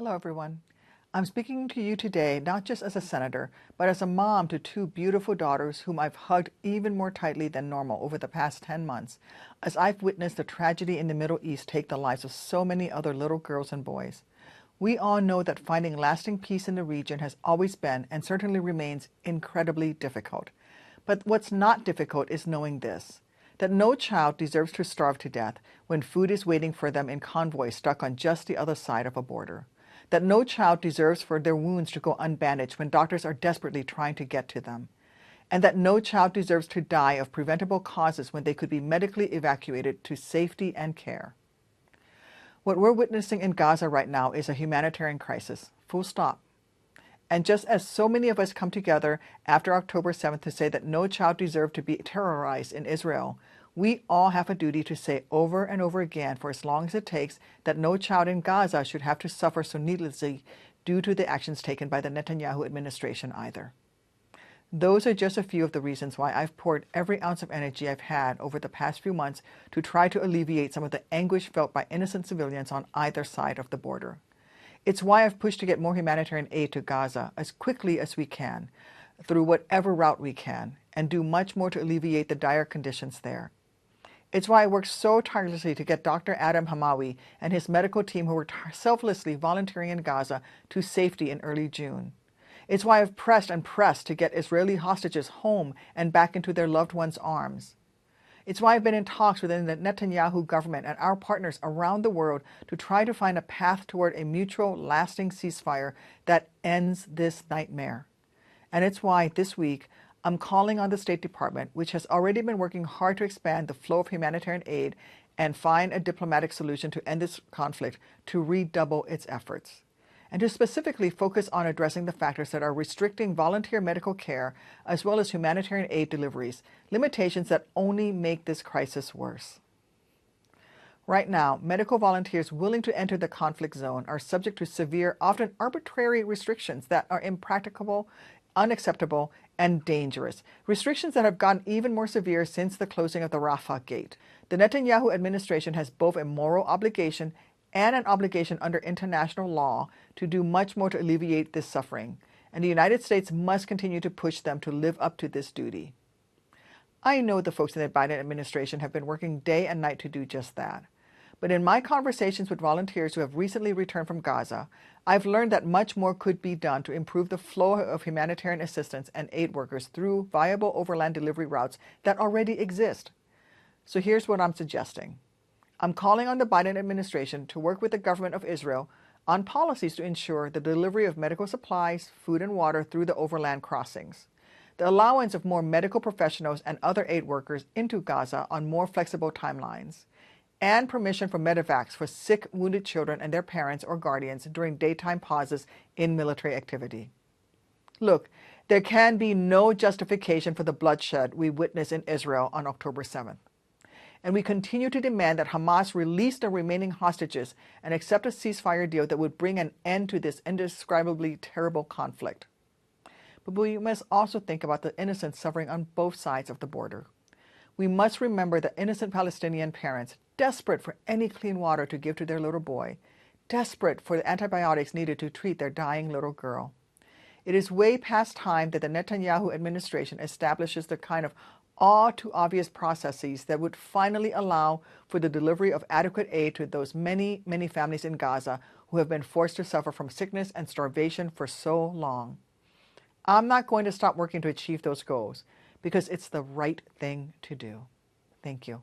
Hello, everyone. I'm speaking to you today not just as a senator, but as a mom to two beautiful daughters whom I've hugged even more tightly than normal over the past 10 months, as I've witnessed the tragedy in the Middle East take the lives of so many other little girls and boys. We all know that finding lasting peace in the region has always been and certainly remains incredibly difficult. But what's not difficult is knowing this, that no child deserves to starve to death when food is waiting for them in convoys stuck on just the other side of a border. That no child deserves for their wounds to go unbandaged when doctors are desperately trying to get to them. And that no child deserves to die of preventable causes when they could be medically evacuated to safety and care. What we're witnessing in Gaza right now is a humanitarian crisis, full stop. And just as so many of us come together after October 7th to say that no child deserved to be terrorized in Israel, we all have a duty to say over and over again for as long as it takes that no child in Gaza should have to suffer so needlessly due to the actions taken by the Netanyahu administration either. Those are just a few of the reasons why I've poured every ounce of energy I've had over the past few months to try to alleviate some of the anguish felt by innocent civilians on either side of the border. It's why I've pushed to get more humanitarian aid to Gaza as quickly as we can, through whatever route we can, and do much more to alleviate the dire conditions there. It's why I worked so tirelessly to get Dr. Adam Hamawi and his medical team who were selflessly volunteering in Gaza to safety in early June. It's why I've pressed and pressed to get Israeli hostages home and back into their loved ones' arms. It's why I've been in talks within the Netanyahu government and our partners around the world to try to find a path toward a mutual, lasting ceasefire that ends this nightmare. And it's why this week I'm calling on the State Department, which has already been working hard to expand the flow of humanitarian aid and find a diplomatic solution to end this conflict, to redouble its efforts, and to specifically focus on addressing the factors that are restricting volunteer medical care as well as humanitarian aid deliveries, limitations that only make this crisis worse. Right now, medical volunteers willing to enter the conflict zone are subject to severe, often arbitrary restrictions that are impracticable, unacceptable, and dangerous. Restrictions that have gotten even more severe since the closing of the Rafah gate. The Netanyahu administration has both a moral obligation and an obligation under international law to do much more to alleviate this suffering, and the United States must continue to push them to live up to this duty. I know the folks in the Biden administration have been working day and night to do just that. But in my conversations with volunteers who have recently returned from Gaza, I've learned that much more could be done to improve the flow of humanitarian assistance and aid workers through viable overland delivery routes that already exist. So here's what I'm suggesting. I'm calling on the Biden administration to work with the government of Israel on policies to ensure the delivery of medical supplies, food, and water through the overland crossings, the allowance of more medical professionals and other aid workers into Gaza on more flexible timelines, and permission for medevacs for sick, wounded children and their parents or guardians during daytime pauses in military activity. Look, there can be no justification for the bloodshed we witnessed in Israel on October 7th. And we continue to demand that Hamas release the remaining hostages and accept a ceasefire deal that would bring an end to this indescribably terrible conflict. But we must also think about the innocents suffering on both sides of the border. We must remember the innocent Palestinian parents, desperate for any clean water to give to their little boy, desperate for the antibiotics needed to treat their dying little girl. It is way past time that the Netanyahu administration establishes the kind of all too obvious processes that would finally allow for the delivery of adequate aid to those many, many families in Gaza who have been forced to suffer from sickness and starvation for so long. I'm not going to stop working to achieve those goals because it's the right thing to do. Thank you.